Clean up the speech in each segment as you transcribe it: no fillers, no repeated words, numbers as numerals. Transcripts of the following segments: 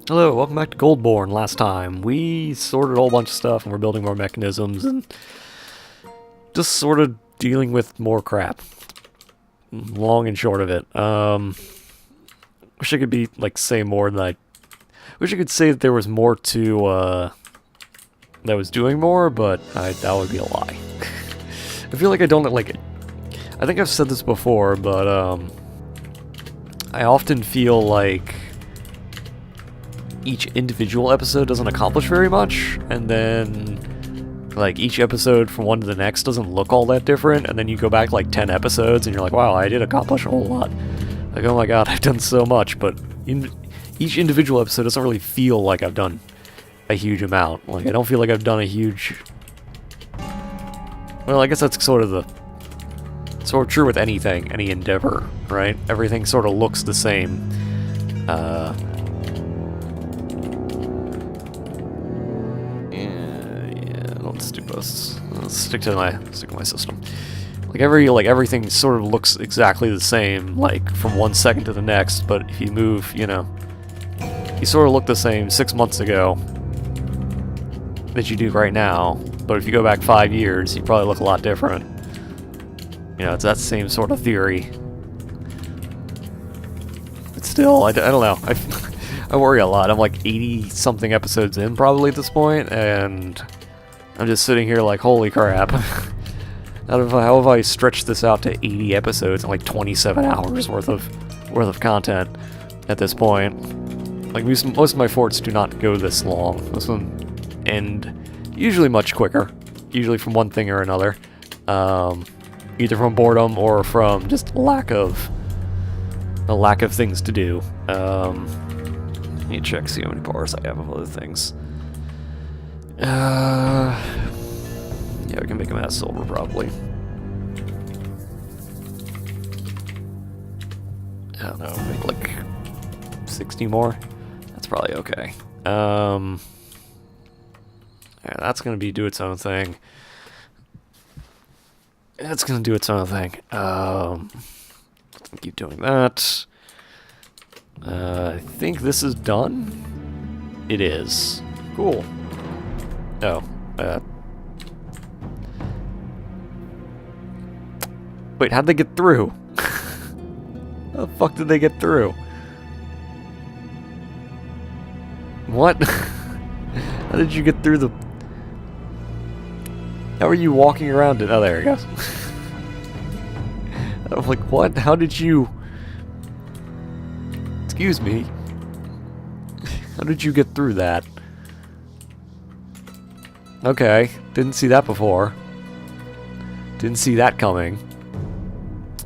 Hello, welcome back to Goldborn. Last time, we sorted a whole bunch of stuff and we're building more mechanisms and just sort of dealing with more crap. Long and short of it. Wish I could be, like, say more than I... Wish I could say that there was more to, that was doing more, but that would be a lie. I feel like I don't, like... I think I've said this before, but, I often feel like each individual episode doesn't accomplish very much, and then, like, each episode from one to the next doesn't look all that different, and then you go back, like, 10 episodes, and you're like, wow, I did accomplish a whole lot. Like, oh my god, I've done so much, but each individual episode doesn't really feel like I've done a huge amount. Like, I don't feel like I've done a huge... Well, I guess that's sort of true with anything, any endeavor, right? Everything sort of looks the same. Let's do both. Let's stick to my system. Like everything sort of looks exactly the same, like from one second to the next. But if you move, you sort of look the same 6 months ago that you do right now. But if you go back 5 years, you probably look a lot different. It's that same sort of theory. But still, I don't know. I worry a lot. I'm like 80-something episodes in probably at this point, and I'm just sitting here like, holy crap. How have I stretched this out to 80 episodes and like 27 hours worth of content at this point? Like, most of my forts do not go this long. Most of them end usually much quicker. Usually from one thing or another. Either from boredom or from just a lack of things to do. Let me check, see how many bars I have of other things. Yeah, we can make them out of silver, probably. I don't know, make like 60 more? That's probably okay. Yeah, that's gonna do its own thing. That's gonna do its own thing. Keep doing that. I think this is done? It is. Cool. Oh, wait, how'd they get through? How the fuck did they get through? What? How did you get through the... How are you walking around it? Oh, there it goes. I'm like, what? How did you... Excuse me. How did you get through that? Okay, didn't see that before. Didn't see that coming.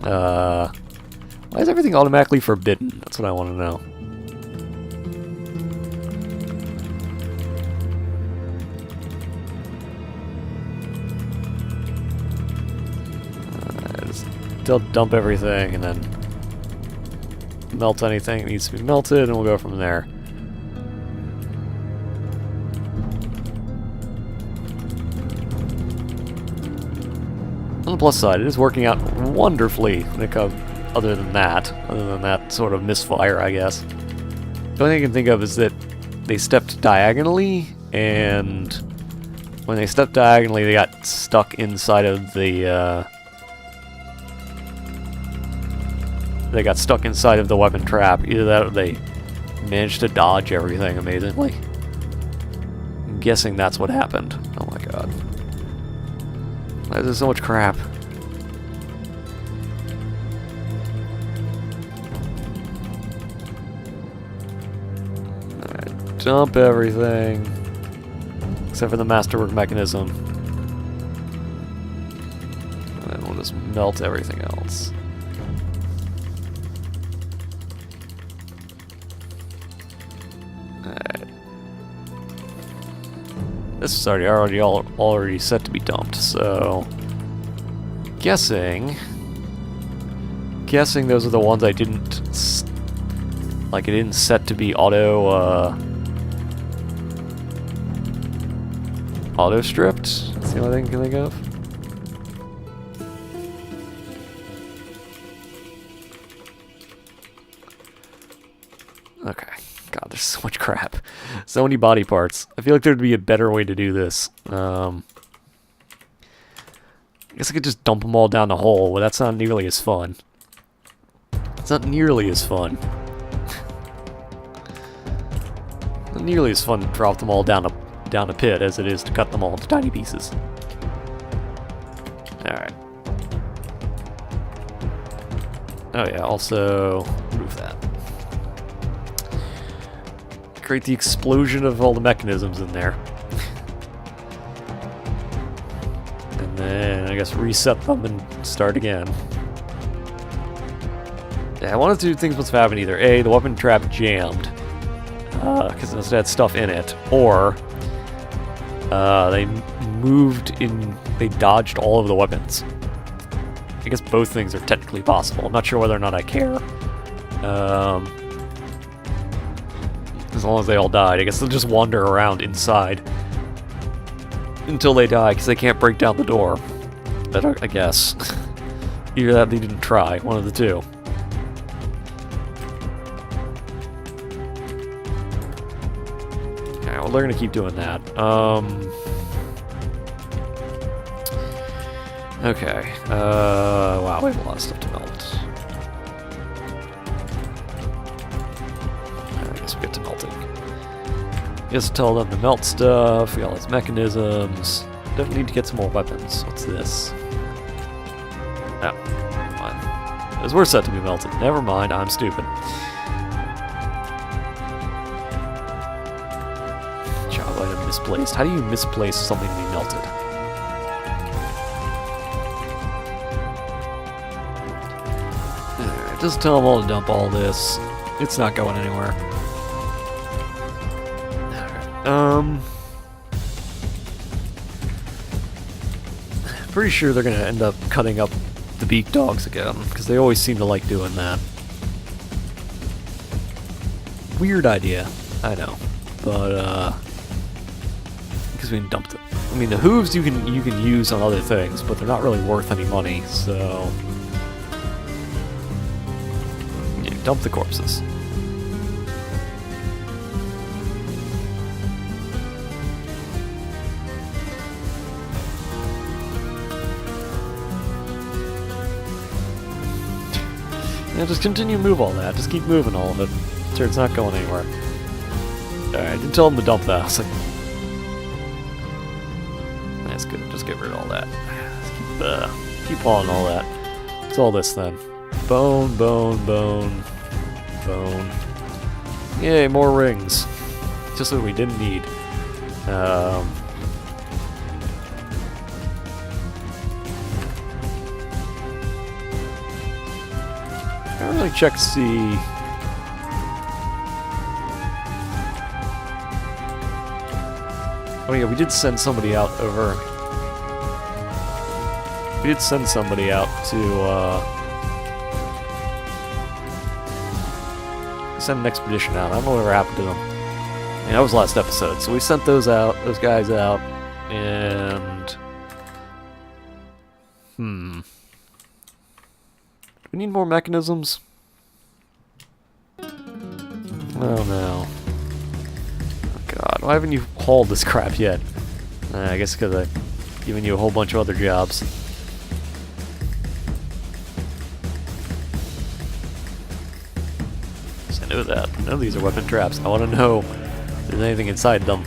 Why is everything automatically forbidden? That's what I want to know. Just dump everything and then melt anything that needs to be melted, and we'll go from there. On the plus side, it is working out wonderfully when it comes, other than that sort of misfire, I guess. The only thing I can think of is that they stepped diagonally, and when they stepped diagonally, they got stuck inside of the, weapon trap. Either that or they managed to dodge everything amazingly. I'm guessing that's what happened. Oh my god. Why is there so much crap? Alright, dump everything. Except for the masterwork mechanism. And then we'll just melt everything else. Alright. This is already set to be dumped, so guessing those are the ones I didn't it didn't set to be auto stripped. That's the only thing I can think of. So much crap. So many body parts. I feel like there'd be a better way to do this. I guess I could just dump them all down the hole, but that's not nearly as fun. It's not nearly as fun. Not nearly as fun to drop them all down a pit as it is to cut them all into tiny pieces. Alright. Oh yeah, also remove that. Create the explosion of all the mechanisms in there. And then I guess reset them and start again. Yeah, one of the two things must have happened. Either A, the weapon trap jammed, because it had stuff in it, or they they dodged all of the weapons. I guess both things are technically possible. I'm not sure whether or not I care. As long as they all died, I guess they'll just wander around inside until they die, because they can't break down the door. I guess. Either that, they didn't try. One of the two. Okay, well, they're gonna keep doing that. Okay. Wow, we have a lot of stuff to melt. I guess we get to melting. Just tell them to melt stuff. We got all these mechanisms. Definitely need to get some more weapons. What's this? Oh, never mind. Those were set to be melted. Never mind, I'm stupid. Job item misplaced. How do you misplace something to be melted? Alright, just tell them all to dump all this. It's not going anywhere. Pretty sure they're gonna end up cutting up the beak dogs again, because they always seem to like doing that. Weird idea, I know, but because we can dump them. I mean, the hooves you can use on other things, but they're not really worth any money, so yeah, dump the corpses. Yeah, just continue to move all that. Just keep moving all of it. Sure, it's not going anywhere. Alright, I didn't tell him to dump that. I was like, that's good. Just get rid of all that. Just keep hauling all that. What's all this then? Bone, bone, bone, bone. Yay, more rings. Just what we didn't need. I don't really check to see. Oh yeah, we did send somebody out over. We did send somebody out to send an expedition out. I don't know whatever happened to them. I mean, that was last episode, so we sent those guys out, and we need more mechanisms? Oh no. Oh god, why haven't you hauled this crap yet? I guess because I've given you a whole bunch of other jobs. Yes, I know that. None of these are weapon traps. I want to know if there's anything inside them.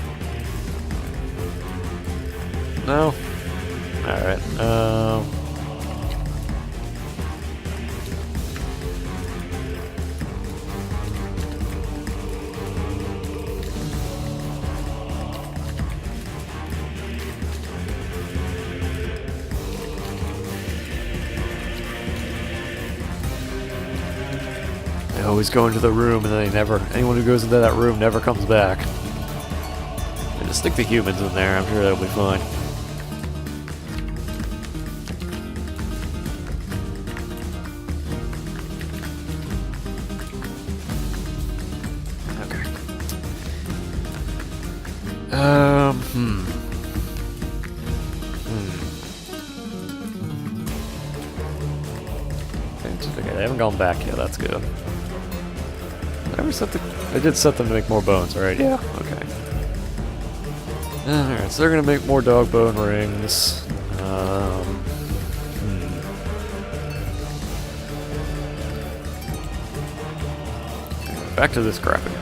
No? Alright, They always go into the room and anyone who goes into that room never comes back. And just stick the humans in there, I'm sure that'll be fine. Okay. Okay, they haven't gone back yet, that's good. Did I ever set the I did set them to make more bones, right? Yeah, okay. Alright, so they're gonna make more dog bone rings. Back to this crap again.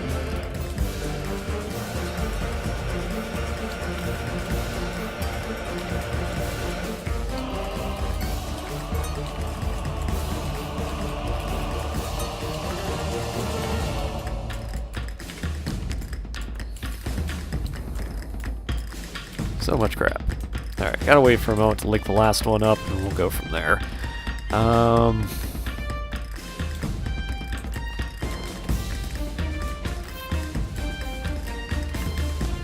So much crap. Alright, gotta wait for a moment to link the last one up, and we'll go from there.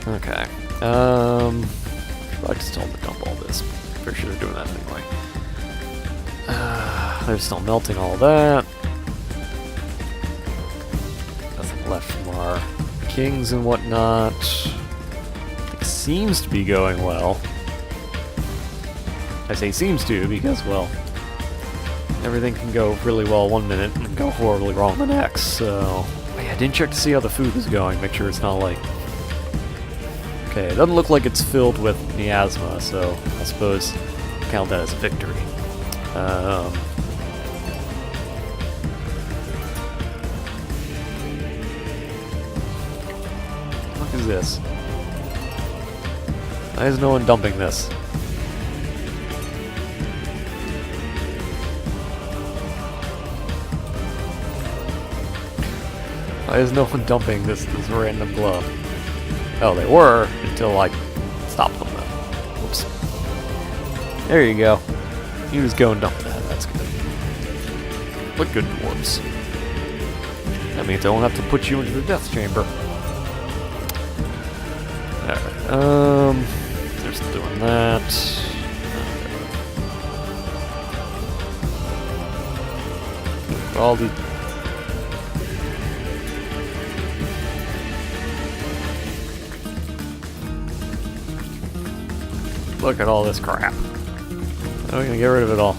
Okay. I just told them to dump all this. Pretty sure they're doing that anyway. They're still melting all that. Nothing left from our kings and whatnot. It seems to be going well. I say seems to because, well, everything can go really well one minute and go horribly wrong the next, so... Yeah, I didn't check to see how the food is going, make sure it's not like... Okay, it doesn't look like it's filled with miasma, so I suppose count that as a victory. What is this? Why is no one dumping this? Why is no one dumping this random glove? Oh, they were, until I stopped them though. Whoops. There you go. You just go and dump that, that's good. What good dwarves. That means I won't have to put you into the death chamber. Alright, they're still doing that. Okay. All the... Look at all this crap. Oh, we're gonna get rid of it all.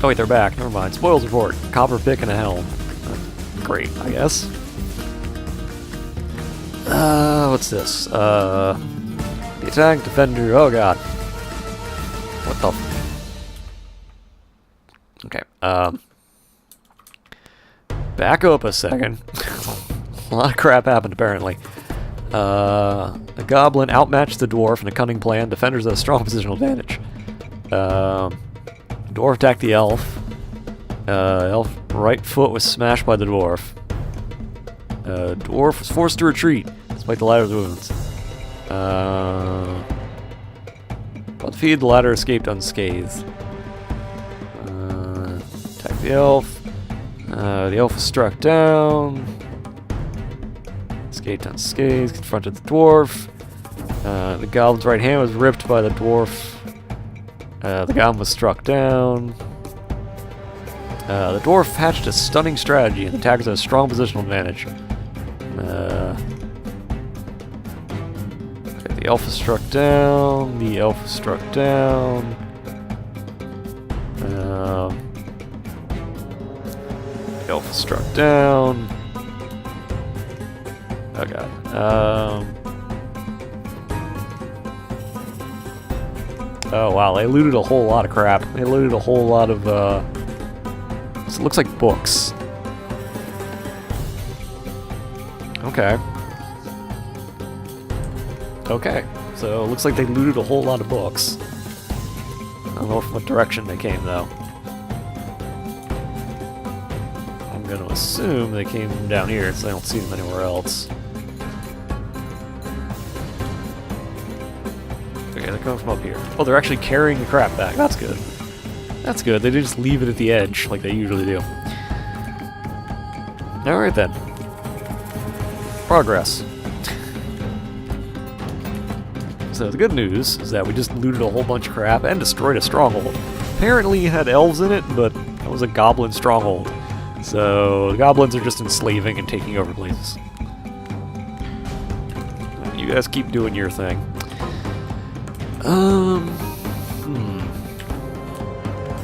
Oh wait, they're back. Never mind. Spoils report. Copper pick and a helm. Great, I guess. What's this? The attack defender. Oh god. What the? Okay. Back up a second. A lot of crap happened apparently. A goblin outmatched the dwarf in a cunning plan. Defenders had a strong positional advantage. Dwarf attacked the elf. Elf right foot was smashed by the dwarf. Dwarf was forced to retreat despite the ladder's wounds. While defeated, the ladder escaped unscathed. Attacked the elf. The elf was struck down. Escaped unscathed, confronted the dwarf. The goblin's right hand was ripped by the dwarf. The goblin was struck down. The dwarf hatched a stunning strategy and the attackers had a strong positional advantage. Okay, the elf was struck down. The elf was struck down. The elf was struck down. Oh god. Oh wow, they looted a whole lot of crap. They looted a whole lot of, so it looks like books. Okay. Okay, so it looks like they looted a whole lot of books. I don't know from what direction they came, though. I'm gonna assume they came from down here, so I don't see them anywhere else. Okay, they're coming from up here. Oh, they're actually carrying the crap back. That's good. That's good. They just leave it at the edge, like they usually do. Alright then. Progress. So the good news is that we just looted a whole bunch of crap and destroyed a stronghold. Apparently it had elves in it, but that was a goblin stronghold. So the goblins are just enslaving and taking over places. You guys keep doing your thing.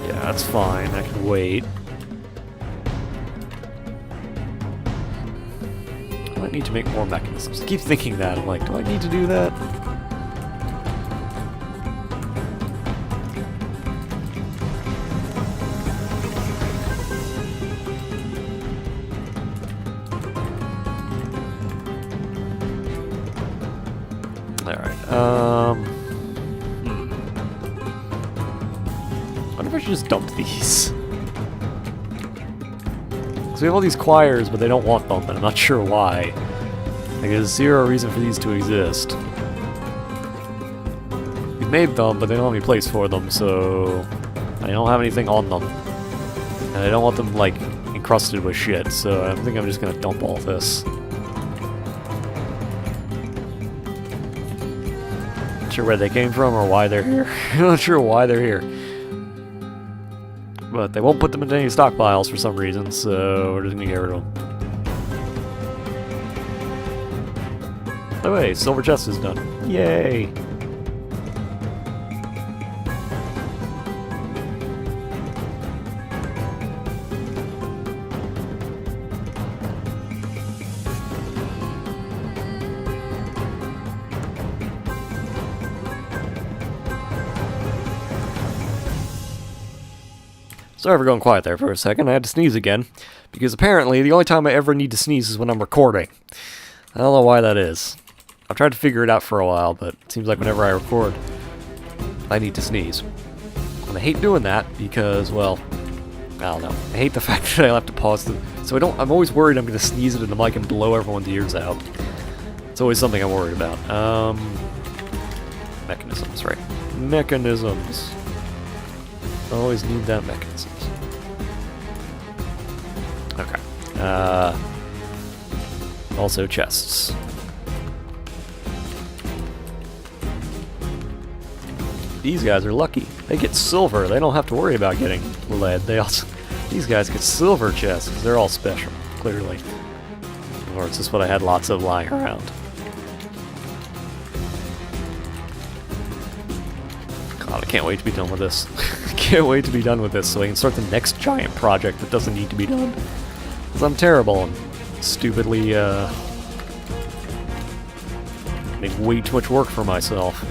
Yeah, that's fine. I can wait. do I need to make more mechanisms? I keep thinking that. I'm like, do I need to do that? Alright, I wonder if I should just dump these. So we have all these choirs, but they don't want them, and I'm not sure why. Like, there's zero reason for these to exist. We made them, but they don't have any place for them, so I don't have anything on them. And I don't want them, like, encrusted with shit, so I think I'm just gonna dump all this. Not sure where they came from or why they're here. I'm not sure why they're here. But they won't put them into any stockpiles for some reason, so we're just gonna get rid of them. Oh wait, silver chest is done. Yay! Sorry for going quiet there for a second. I had to sneeze again, because apparently the only time I ever need to sneeze is when I'm recording. I don't know why that is. I've tried to figure it out for a while, but it seems like whenever I record, I need to sneeze. And I hate doing that because, well, I don't know. I hate the fact that I have to pause so I'm always worried I'm going to sneeze into the mic and blow everyone's ears out. It's always something I'm worried about. Mechanisms, right. Mechanisms. I always need that mechanisms. Okay. Also chests. These guys are lucky. They get silver. They don't have to worry about getting lead. These guys get silver chests because they're all special, clearly. Or it's just what I had lots of lying around. God, I can't wait to be done with this. Can't wait to be done with this so I can start the next giant project that doesn't need to be done. Because I'm terrible and stupidly make way too much work for myself.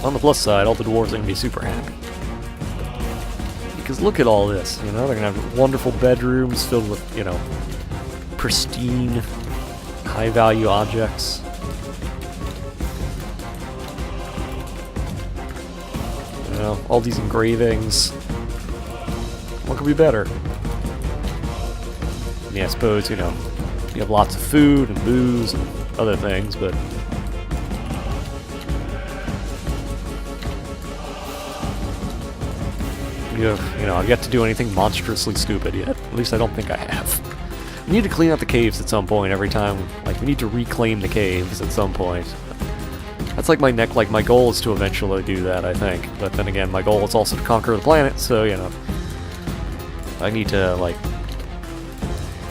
On the plus side, all the dwarves are going to be super happy. Because look at all this, you know, they're going to have wonderful bedrooms filled with, you know, pristine, high-value objects. You know, all these engravings. What could be better? I mean, I suppose, you know, you have lots of food and booze and other things, but you know, I've yet to do anything monstrously stupid yet. At least I don't think I have. We need to clean out the caves at some point every time. Like, we need to reclaim the caves at some point. That's like my goal is to eventually do that, I think. But then again, my goal is also to conquer the planet, so, you know, I need to, like,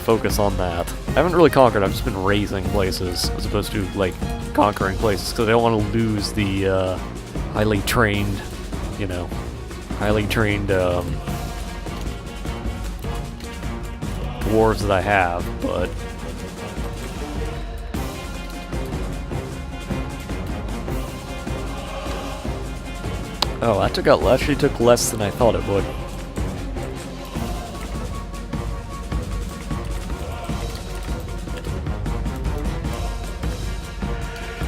focus on that. I haven't really conquered, I've just been raising places, as opposed to, like, conquering places, because I don't want to lose the, highly trained, you know, dwarves that I have, but oh, that actually took less than I thought it would.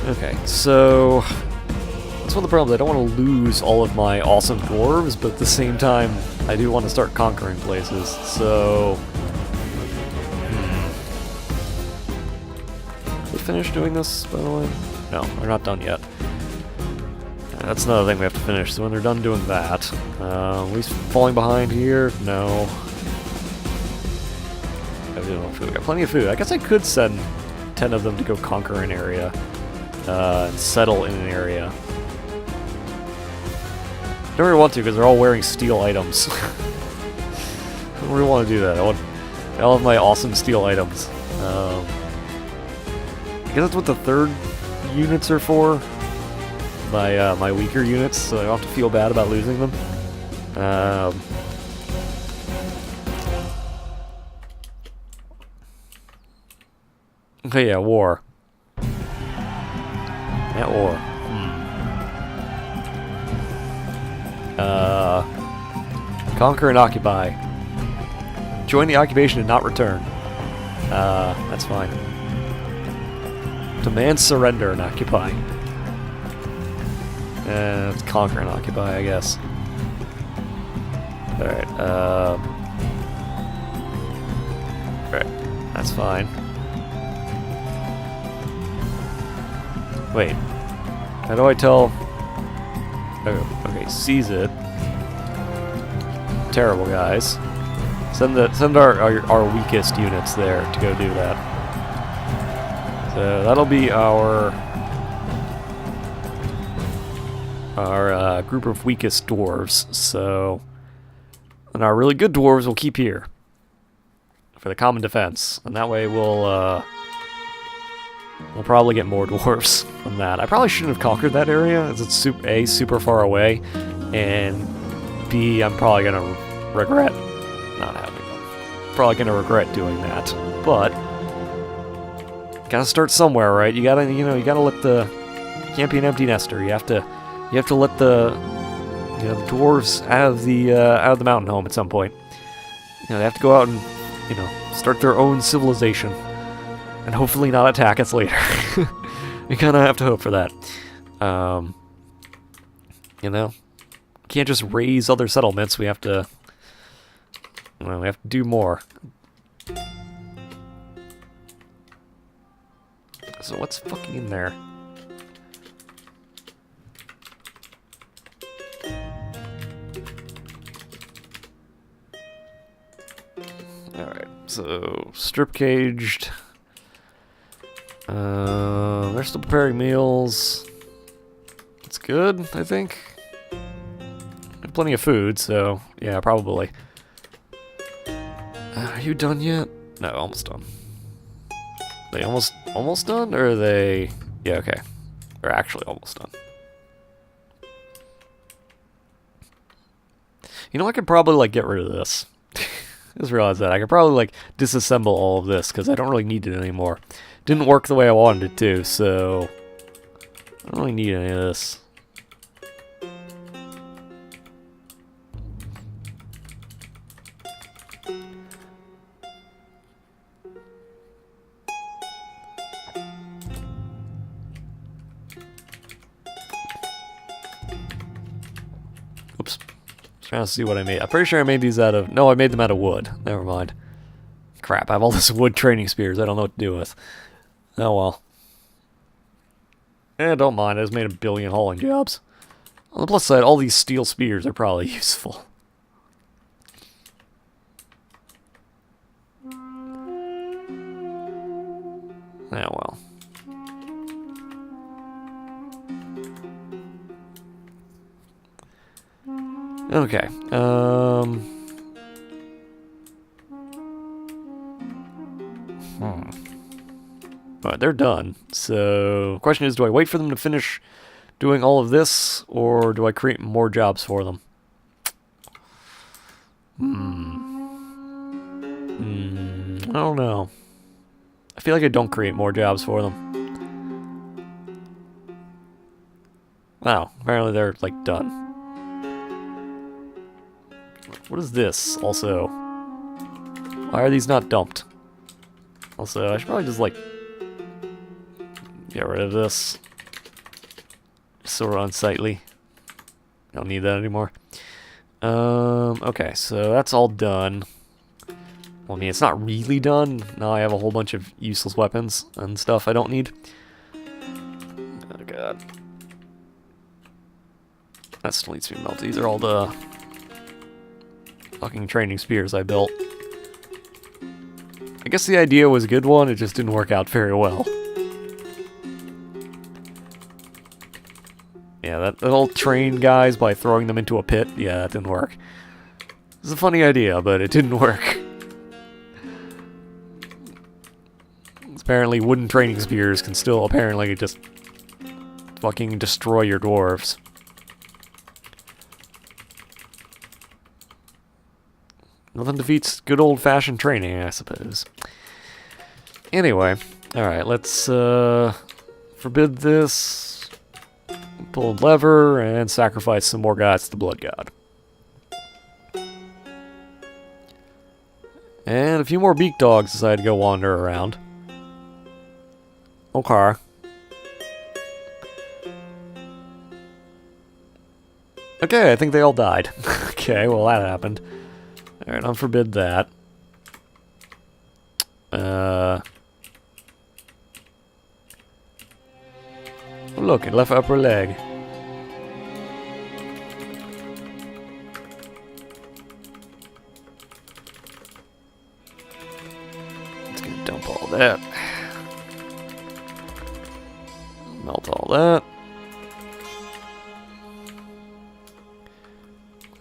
Okay, so that's one of the problems. I don't want to lose all of my awesome dwarves, but at the same time, I do want to start conquering places, so we finished doing this, by the way? No, we're not done yet. That's another thing we have to finish, so when they're done doing that, at least falling behind here, no. I have enough food. I got plenty of food. I guess I could send 10 of them to go conquer an area, and settle in an area. Don't really want to, because they're all wearing steel items. I don't really want to do that. I want all of my awesome steel items. I guess that's what the third units are for. My weaker units, so I don't have to feel bad about losing them. Okay, yeah, war. Yeah, war. Conquer and occupy. Join the occupation and not return. That's fine. Demand surrender and occupy. Let's conquer and occupy, I guess. Alright, alright, that's fine. Wait. How do I tell... Oh, okay, seize it. Terrible, guys. Send our weakest units there to go do that. So that'll be our group of weakest dwarves. So, and our really good dwarves will keep here for the common defense, and that way we'll probably get more dwarves from that. I probably shouldn't have conquered that area, as it's super far away, and B, I'm probably gonna regret not having them. Probably gonna regret doing that, but gotta start somewhere, right? You gotta let the... You can't be an empty nester. You have to let the the dwarves out of the mountain home at some point. They have to go out and start their own civilization, and hopefully not attack us later. We kind of have to hope for that. Can't just raise other settlements. We have to. We have to do more. So what's fucking in there? Alright, so strip caged. They're still preparing meals. It's good, I think. Have plenty of food, so yeah, probably. Are you done yet? No, almost done. They almost done, or are they? Yeah, okay. They're actually almost done. I could probably get rid of this. Just realized that I could probably disassemble all of this because I don't really need it anymore. Didn't work the way I wanted it to, so I don't really need any of this. Oops. Trying to see what I made. I'm pretty sure I made these out of... No, I made them out of wood. Never mind. Crap, I have all this wood training spears I don't know what to do with. Oh well. Don't mind, I just made a billion hauling jobs. On the plus side, all these steel spears are probably useful. Yeah, well. Okay, Alright, they're done. So, the question is, do I wait for them to finish doing all of this, or do I create more jobs for them? I don't know. I feel like I don't create more jobs for them. Wow, apparently they're, done. What is this, also? Why are these not dumped? Also, I should probably just, get rid of this. So unsightly. Don't need that anymore. Okay, so that's all done. Well, I mean, it's not really done. Now I have a whole bunch of useless weapons and stuff I don't need. Oh, God. That still needs to be melted. These are all the fucking training spears I built. I guess the idea was a good one, it just didn't work out very well. Yeah, that whole train guys by throwing them into a pit, yeah, that didn't work. It's a funny idea, but it didn't work. Apparently wooden training spears can still apparently just fucking destroy your dwarves. Nothing defeats good old-fashioned training, I suppose. Anyway, Alright, let's forbid this. Pull a lever and sacrifice some more guys to the Blood God. And a few more beak dogs decide to go wander around. Okay. Okay, I think they all died. Okay, well that happened. Alright, I'll forbid that. Oh, look, it left upper leg. Let's go dump all that. Melt all that.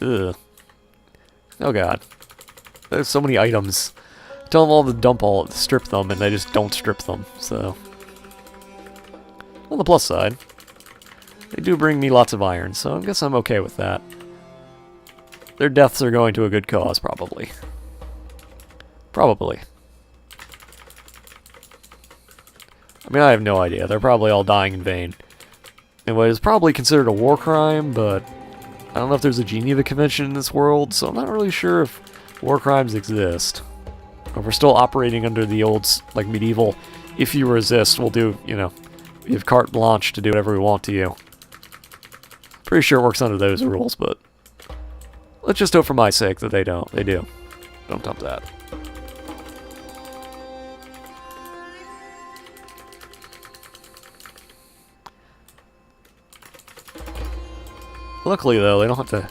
Ugh. Oh god. There's so many items. Tell them all to dump all, strip them, and they just don't strip them, so. On the plus side, they do bring me lots of iron, so I guess I'm okay with that. Their deaths are going to a good cause, probably. Probably. I mean, I have no idea. They're probably all dying in vain. And what is probably considered a war crime, but I don't know if there's a Geneva Convention in this world, so I'm not really sure if war crimes exist. Or if we're still operating under the old, like, medieval, if you resist, we'll do, you know, we have carte blanche to do whatever we want to you. Pretty sure it works under those rules, but let's just hope for my sake that they don't. They do. Don't dump that. Luckily, though, they don't have to.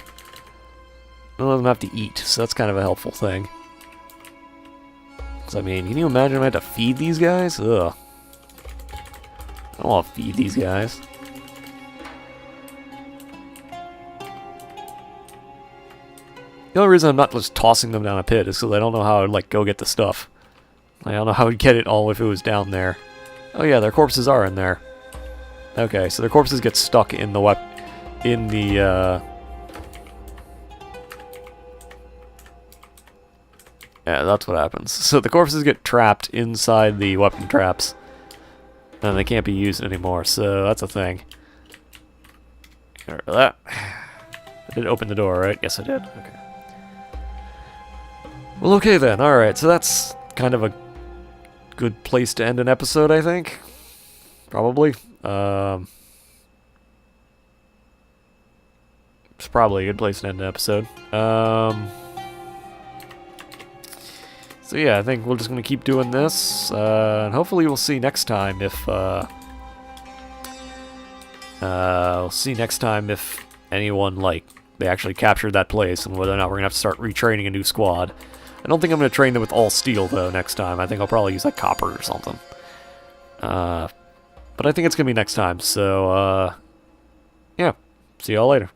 None of them have to eat, so that's kind of a helpful thing. Because, I mean, can you imagine I had to feed these guys? Ugh. I don't want to feed these guys. The only reason I'm not just tossing them down a pit is because I don't know how I'd, like, go get the stuff. I don't know how I'd get it all if it was down there. Oh yeah, their corpses are in there. Okay, so their corpses get stuck in the yeah, that's what happens. So the corpses get trapped inside the weapon traps. And they can't be used anymore, so that's a thing. Get rid of that. I did open the door, right? Yes, I did. Okay. Well, okay then. Alright, so that's kind of a good place to end an episode, I think. Probably. It's probably a good place to end an episode. So yeah, I think we're just going to keep doing this, and hopefully we'll see next time if, we'll see next time if anyone, like, they actually captured that place, and whether or not we're going to have to start retraining a new squad. I don't think I'm going to train them with all steel, though, next time. I think I'll probably use, like, copper or something. But I think it's going to be next time, so, yeah, see y'all later.